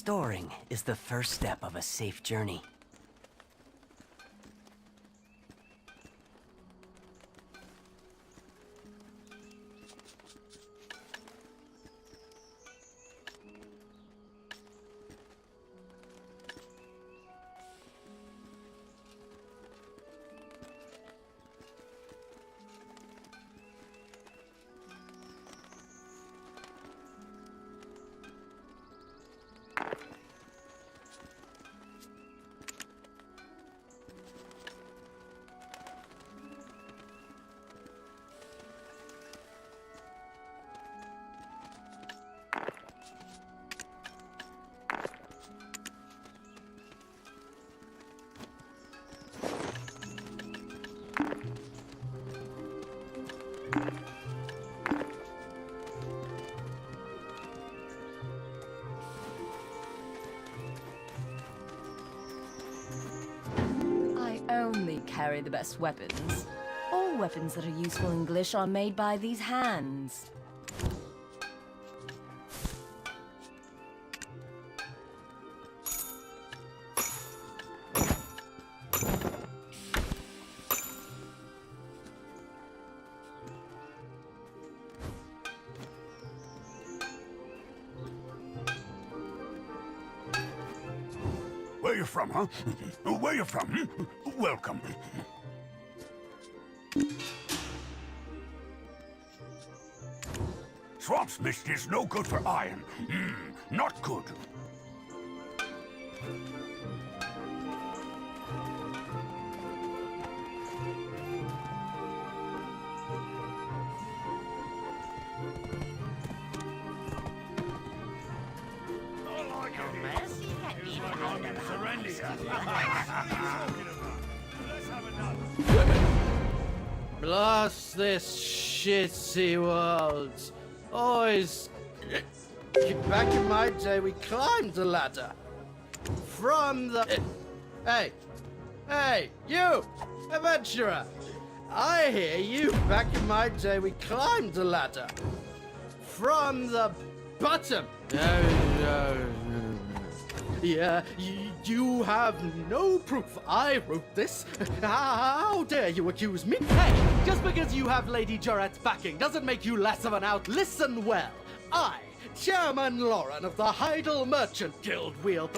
Storing is the first step of a safe journey. Only carry the best weapons. All weapons that are useful in Glish are made by these hands. Where you from, huh? Where you from? Welcome. Swamp's mist is no good for iron. Not good. Blast this shitty world. Always. Back in my day, we climbed the ladder. From the. Hey! Hey, you! Adventurer! I hear you. Back in my day, we climbed the ladder. From the bottom. Yeah, you have no proof I wrote this. How dare you accuse me? Hey, just because you have Lady Joret's backing doesn't make you less of an out. Listen well. I, Chairman Lauren of the Heidel Merchant Guild, will...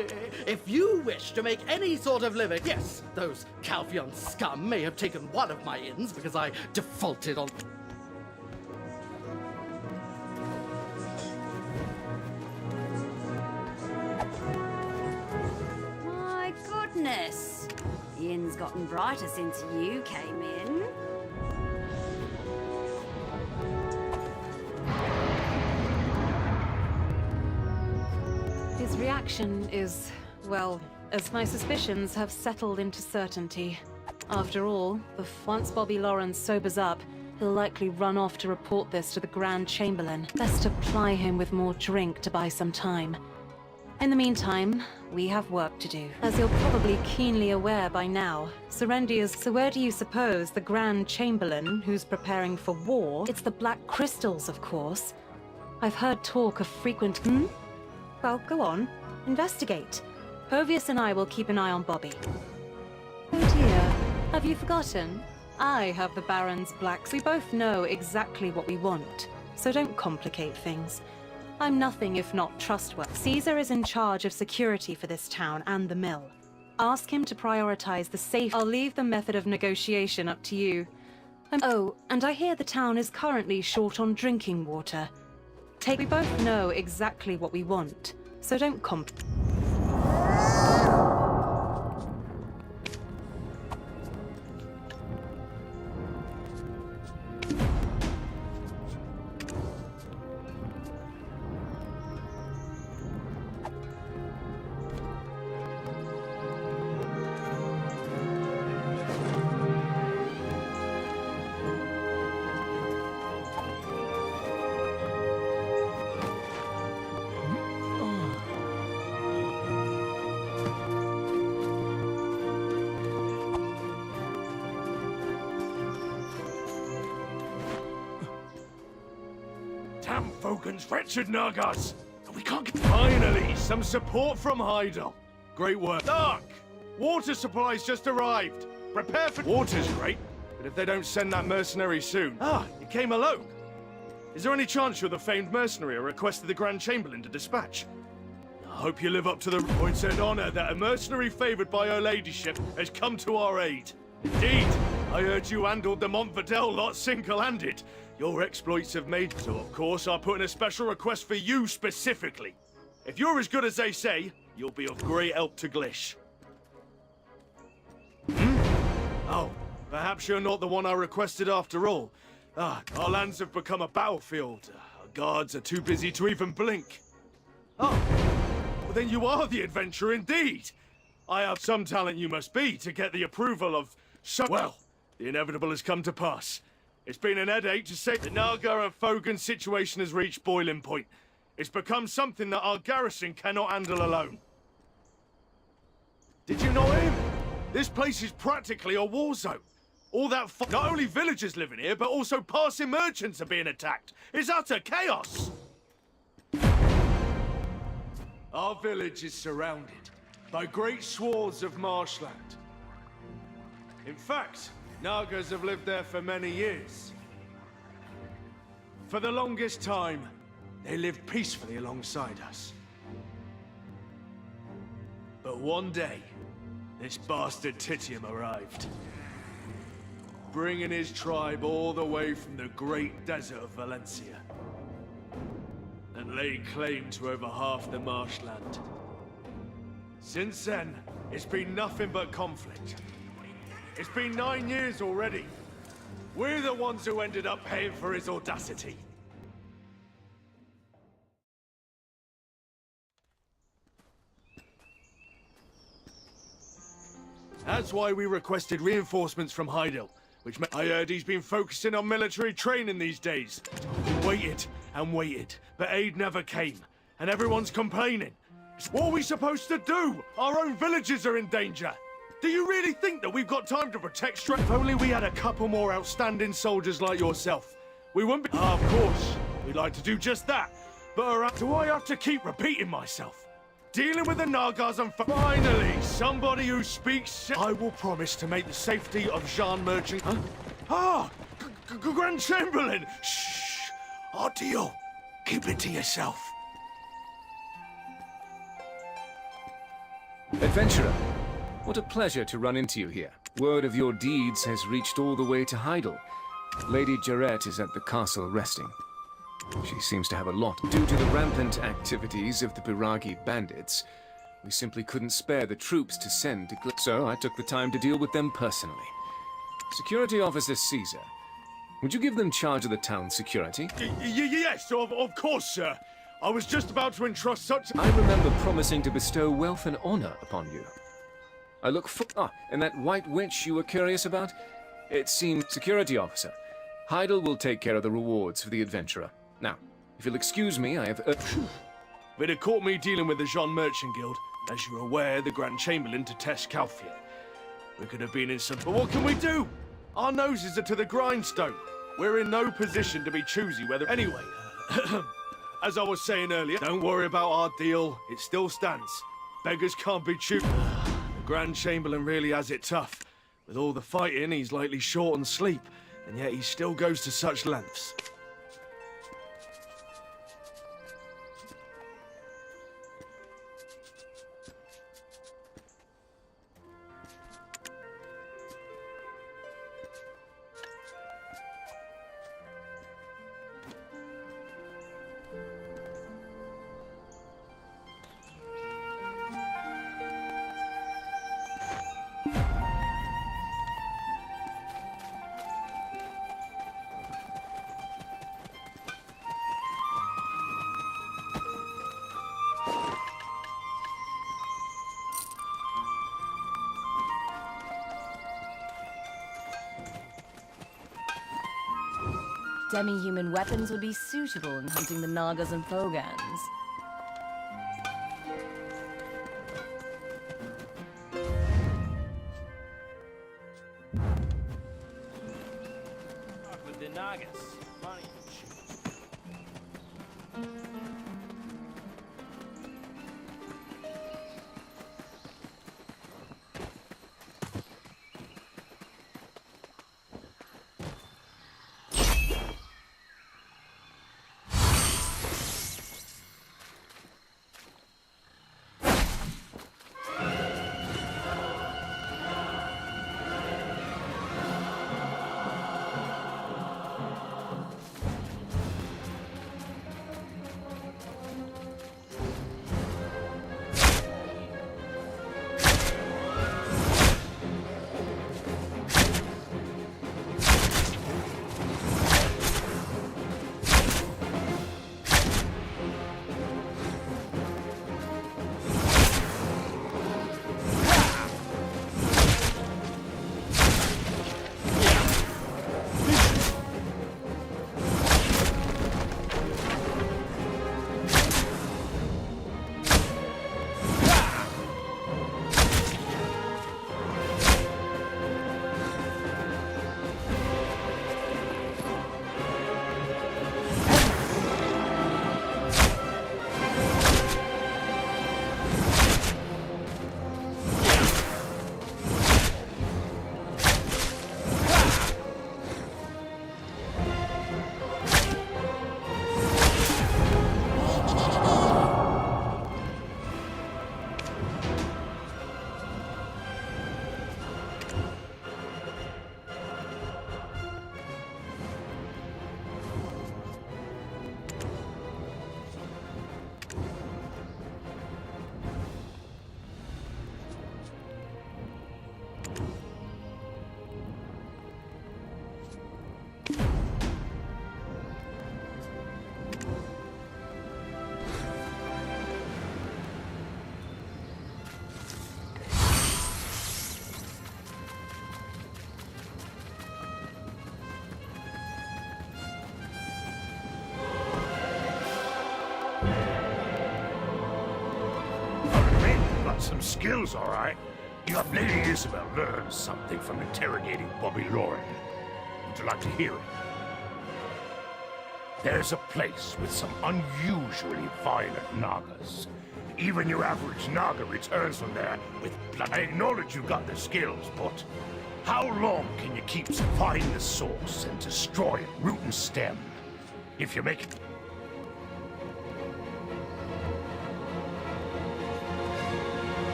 If you wish to make any sort of living... Yes, those Calpheon scum may have taken one of my inns because I defaulted on... Goodness. The inn's gotten brighter since you came in. His reaction is, well, as my suspicions have settled into certainty. After all, once Bobby Lawrence sobers up, he'll likely run off to report this to the Grand Chamberlain. Best to ply him with more drink to buy some time. In the meantime, we have work to do. As you're probably keenly aware by now, Serendia's... So where do you suppose the Grand Chamberlain, who's preparing for war... It's the Black Crystals, of course. I've heard talk of frequent... Well, go on. Investigate. Povius and I will keep an eye on Bobby. Oh dear. Have you forgotten? I have the Baron's blacks. We both know exactly what we want, so don't complicate things. I'm nothing if not trustworthy. Caesar is in charge of security for this town and the mill. Ask him to prioritize the safe. I'll leave the method of negotiation up to you. Oh, and I hear the town is currently short on drinking water. We both know exactly what we want, so don't Fogan's wretched Nagas! We can't get... Finally, some support from Heidel. Great work. Dark! Water supplies just arrived. Prepare for... Water's great, but if they don't send that mercenary soon... Ah, you came alone. Is there any chance you're the famed mercenary I requested the Grand Chamberlain to dispatch? I hope you live up to the... It's an honor that a mercenary favored by her ladyship has come to our aid. Indeed, I heard you handled the Montfordel lot single-handed. Your exploits have made... So, of course, I'll put in a special request for you specifically. If you're as good as they say, you'll be of great help to Glish. Oh, perhaps you're not the one I requested after all. Ah, our lands have become a battlefield. Our guards are too busy to even blink. Oh, well then you are the adventurer indeed. I have some talent you must be to get the approval of so... Well, the inevitable has come to pass. It's been an headache to say the Naga and Fogan situation has reached boiling point. It's become something that our garrison cannot handle alone. Did you know him? This place is practically a war zone. All that not only villagers living here, but also passing merchants are being attacked. It's utter chaos. Our village is surrounded by great swaths of marshland. In fact, Nagas have lived there for many years. For the longest time, they lived peacefully alongside us. But one day, this bastard Titium arrived, bringing his tribe all the way from the great desert of Valencia, and laid claim to over half the marshland. Since then, it's been nothing but conflict. It's been 9 years already. We're the ones who ended up paying for his audacity. That's why we requested reinforcements from Heidel, which I heard he's been focusing on military training these days. We waited and waited, but aid never came, and everyone's complaining. What are we supposed to do? Our own villages are in danger. Do you really think that we've got time to protect strength? If only we had a couple more outstanding soldiers like yourself, we wouldn't be... Of course, we'd like to do just that, but do I have to keep repeating myself? Dealing with the Nagas and... Finally, somebody who speaks... I will promise to make the safety of Jean Merchant... Huh? Ah! Grand Chamberlain! Shh! Our deal. Keep it to yourself. Adventurer, what a pleasure to run into you here. Word of your deeds has reached all the way to Heidel. Lady Jarrett is at the castle resting. She seems to have a lot. Due to the rampant activities of the Biragi bandits, we simply couldn't spare the troops to send to so I took the time to deal with them personally. Security Officer Caesar, would you give them charge of the town's security? Yes, of course, sir. I was just about to entrust such... I remember promising to bestow wealth and honor upon you. I look for... Ah, and that white witch you were curious about? It seems... Security Officer, Heidel will take care of the rewards for the adventurer. Now, if you'll excuse me, I have... But it caught me dealing with the Jean Merchant Guild. As you're aware, the Grand Chamberlain to test Calfian. We could have been in some... But what can we do? Our noses are to the grindstone. We're in no position to be choosy whether... Anyway, as I was saying earlier, don't worry about our deal. It still stands. Beggars can't be choosy. The Grand Chamberlain really has it tough. With all the fighting, he's likely short on sleep. And yet he still goes to such lengths. Demi-human weapons would be suitable in hunting the Nagas and Fogans. With the Nagas. Funny. got some skills, all right. You have Lady Isabel learn something from interrogating Bobby Lauren. Would you like to hear it? There's a place with some unusually violent Nagas. Even your average Naga returns from there with blood. I acknowledge you got the skills, but how long can you keep find the source and destroy it, root and stem? If you make it...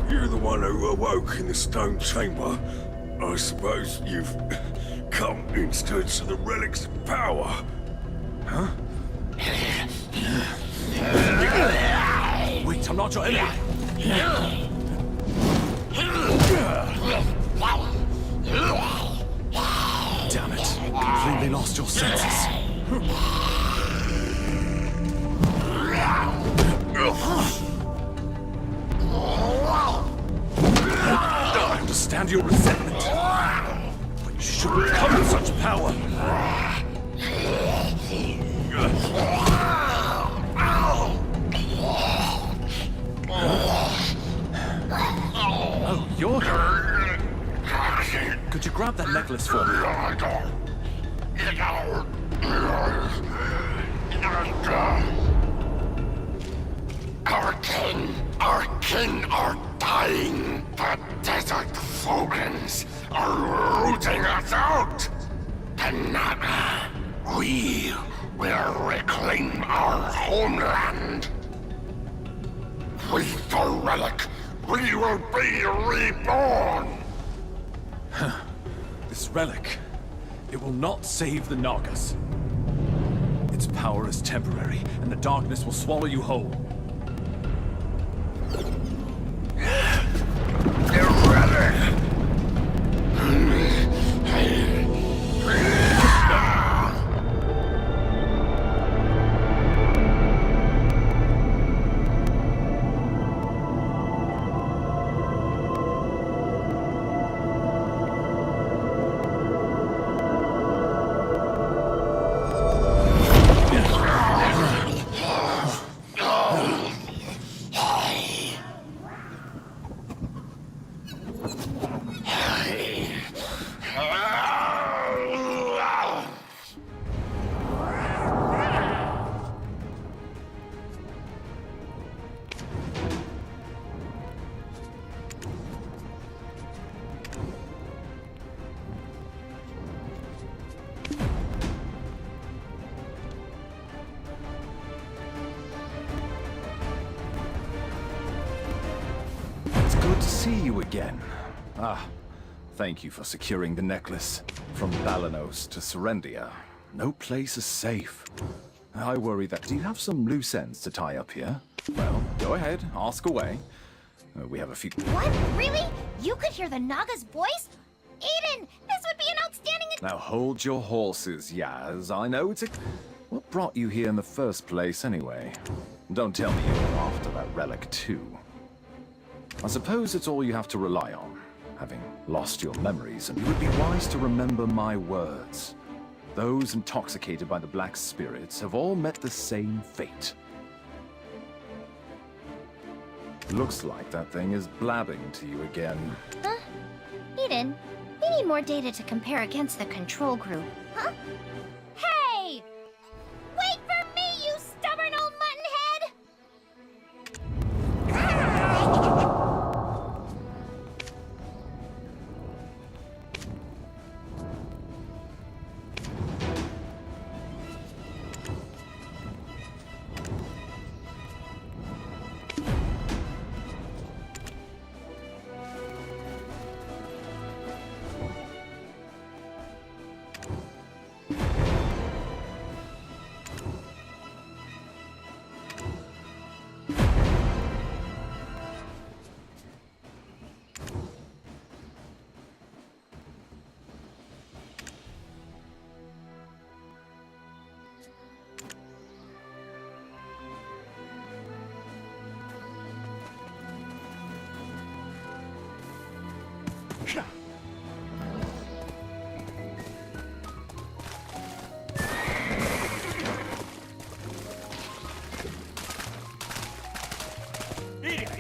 You're the one who awoke in the stone chamber. I suppose you've come instead of the relic's power. Huh? Wait, I'm not your enemy. Damn it. Completely lost your senses. I understand your resentment, but you shouldn't come with such power. Oh, you're here. Could you grab that necklace for me? Our kin are dying. The desert Fogans are rooting us out. And we will reclaim our homeland. With the relic, we will be reborn. This relic, it will not save the Nagas. Its power is temporary, and the darkness will swallow you whole. Good to see you again. Thank you for securing the necklace. From Balanos to Serendia, no place is safe. I worry that... Do you have some loose ends to tie up here? Well, go ahead, ask away. We have a few... What? Really? You could hear the Naga's voice? Aiden, this would be an outstanding... Now hold your horses, Yaz. I know it's a... What brought you here in the first place, anyway? Don't tell me you're after that relic, too. I suppose it's all you have to rely on, having lost your memories, and you would be wise to remember my words. Those intoxicated by the black spirits have all met the same fate. Looks like that thing is blabbing to you again. Huh? Eden, we need more data to compare against the control group. Huh? Hey! Wait for me, you stubborn old muttonhead!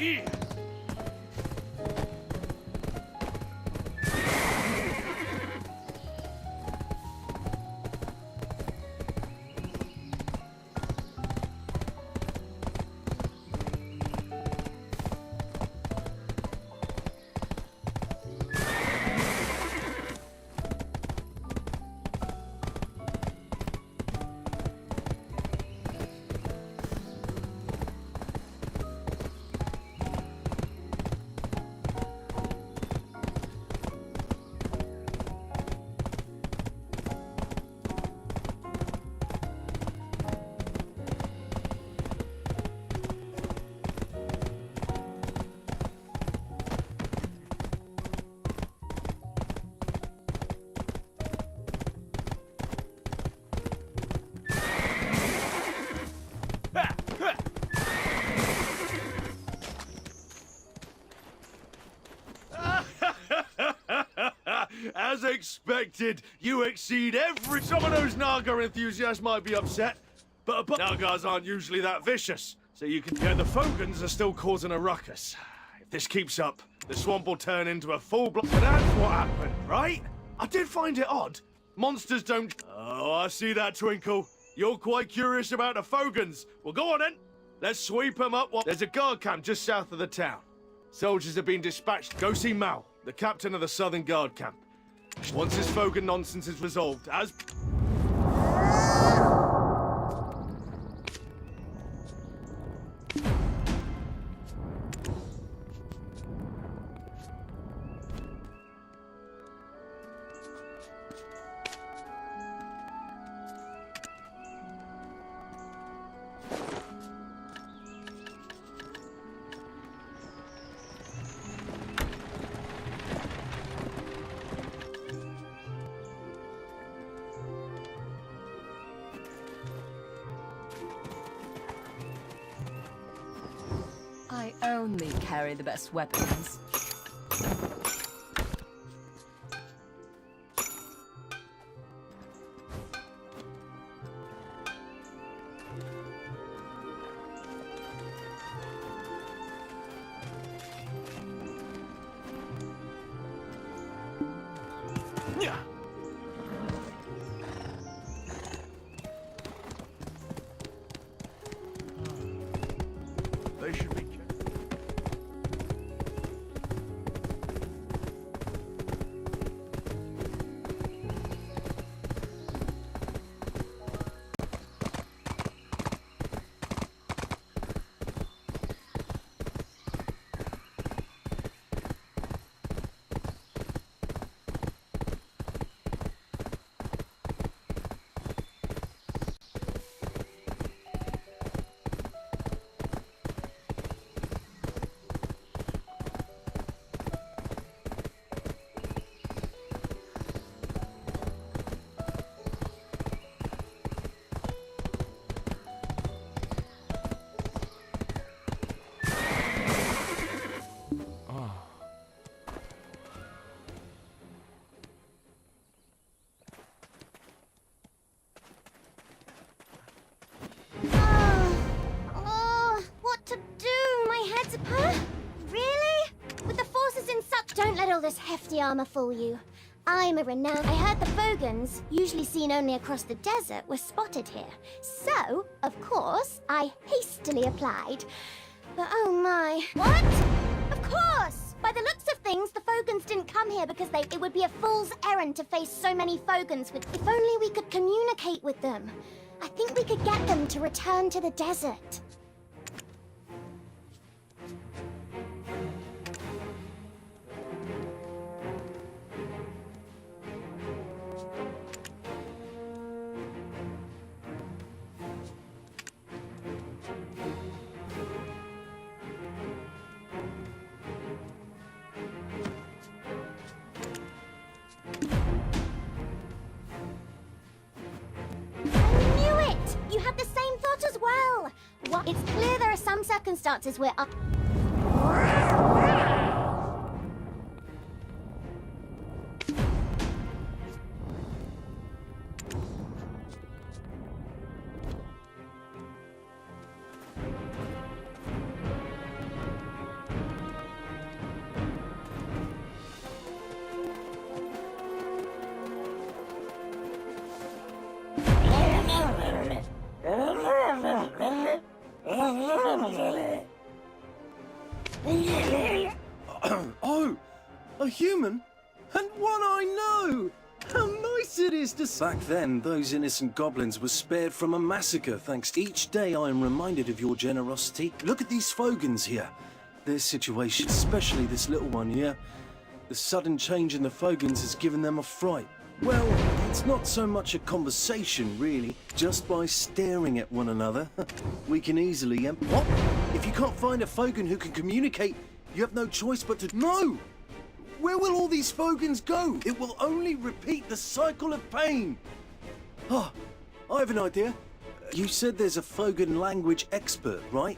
here. As expected, you exceed every... Some of those Naga enthusiasts might be upset, but Nagas aren't usually that vicious, so you can... Yeah, the Fogans are still causing a ruckus. If this keeps up, the swamp will turn into a full-blown... That's what happened, right? I did find it odd. Monsters don't... Oh, I see that twinkle. You're quite curious about the Fogans. Well, go on then. Let's sweep them up. There's a guard camp just south of the town. Soldiers have been dispatched. Go see Mal, the captain of the Southern Guard camp. Once this Fogan nonsense is resolved, as... I only carry the best weapons. Yeah. They should be... This hefty armor fool you. I'm a renowned... I heard the Fogans, usually seen only across the desert, were spotted here. So, of course, I hastily applied. But oh my... What? Of course! By the looks of things, the Fogans didn't come here because it would be a fool's errand to face so many Fogans with... If only we could communicate with them. I think we could get them to return to the desert. It's clear there are some circumstances where... human? And one I know! How nice it is to... Back then, those innocent goblins were spared from a massacre, thanks. Each day I am reminded of your generosity. Look at these Fogans here. Their situation, especially this little one here. The sudden change in the Fogans has given them a fright. Well, it's not so much a conversation, really. Just by staring at one another, we can easily... What? If you can't find a Fogan who can communicate, you have no choice but to... No! Where will all these Fogans go? It will only repeat the cycle of pain. Oh, I have an idea. You said there's a Fogan language expert, right?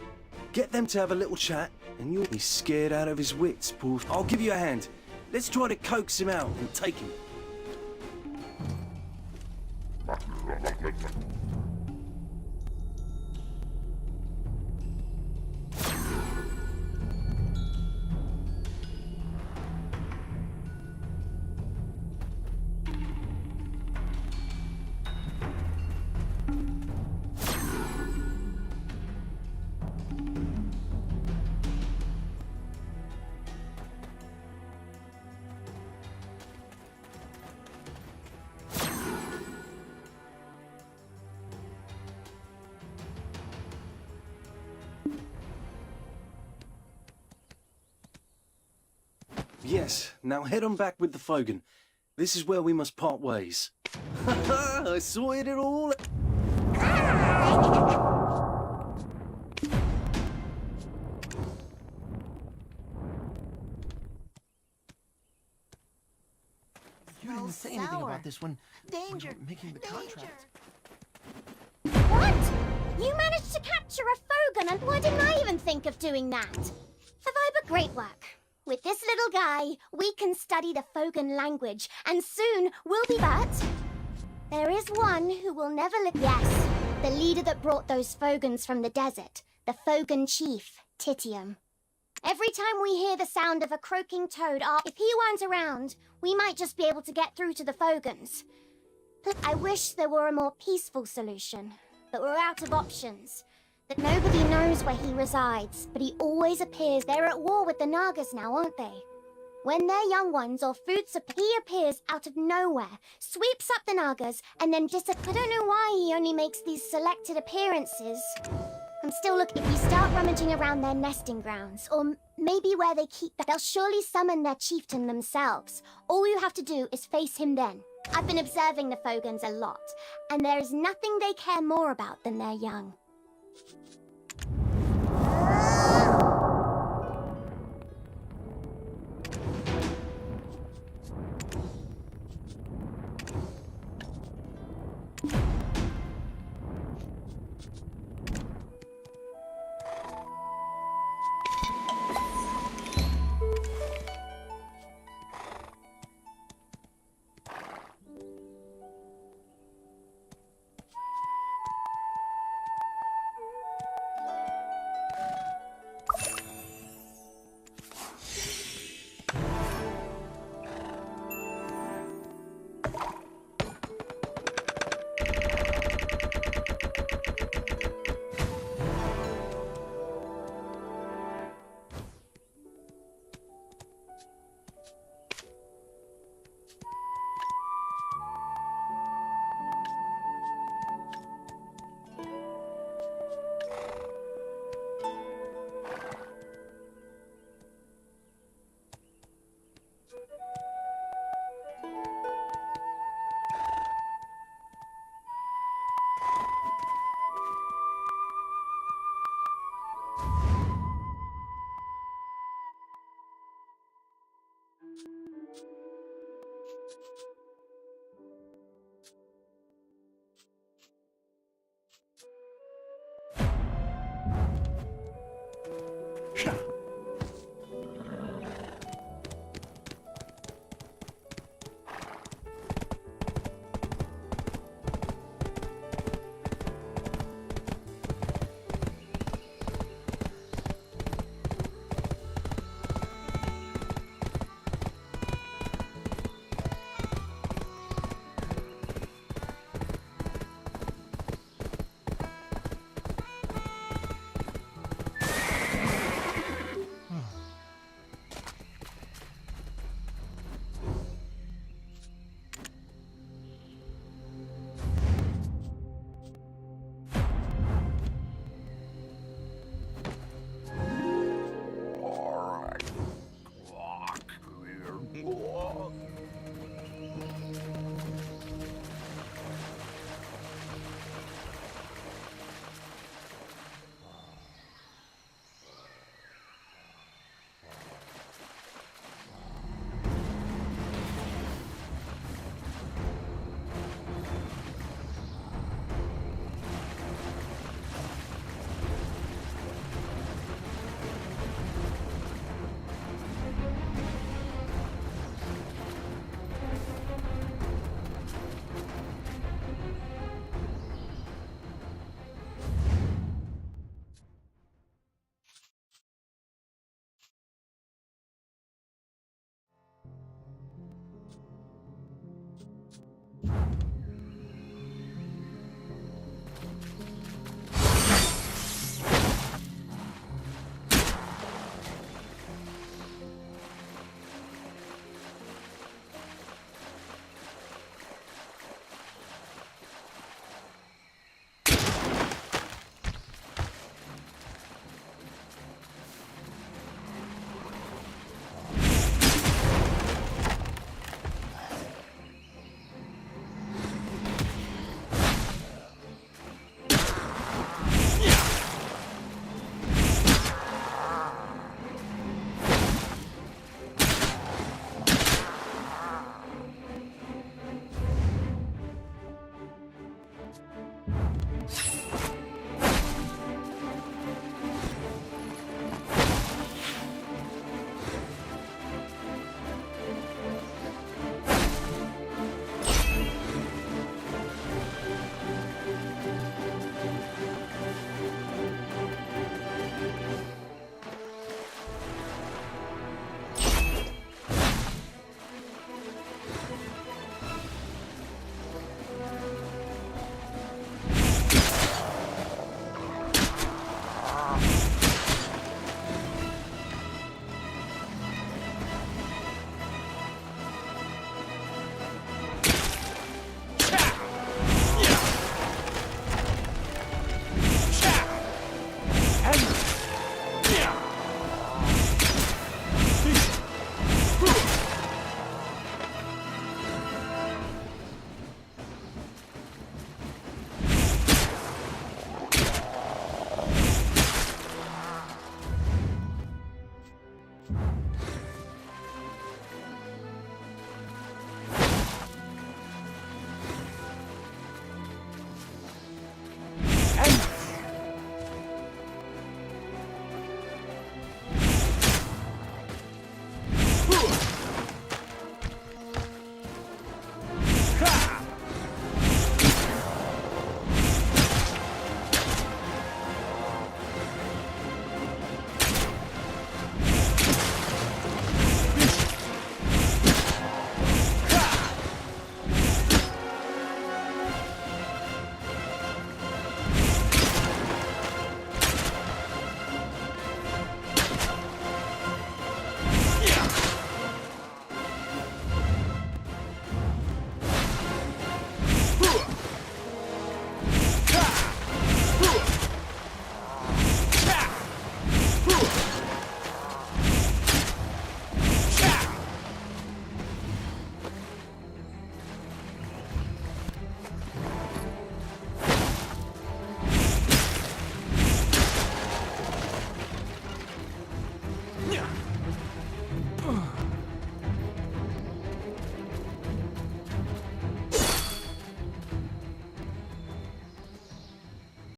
Get them to have a little chat, and you'll be scared out of his wits, poor... I'll give you a hand. Let's try to coax him out and take him. Yes, now head on back with the Fogan. This is where we must part ways. I sorted it all. You didn't say anything about this when we were making the contract. What? You managed to capture a Fogan, and why didn't I even think of doing that? Have I but great work. With this little guy, we can study the Fogan language, and soon we'll be... But there is one who will never live... Yes, the leader that brought those Fogans from the desert. The Fogan chief, Titium. Every time we hear the sound of a croaking toad, if he weren't around, we might just be able to get through to the Fogans. I wish there were a more peaceful solution, but we're out of options. That nobody knows where he resides, but he always appears. They're at war with the Nagas now, aren't they? When they're young ones or he appears out of nowhere, sweeps up the Nagas, and then disappears. I don't know why he only makes these selected appearances. I'm still looking. If we start rummaging around their nesting grounds, or maybe where they keep they'll surely summon their chieftain themselves. All you have to do is face him then. I've been observing the Fogans a lot, and there is nothing they care more about than their young.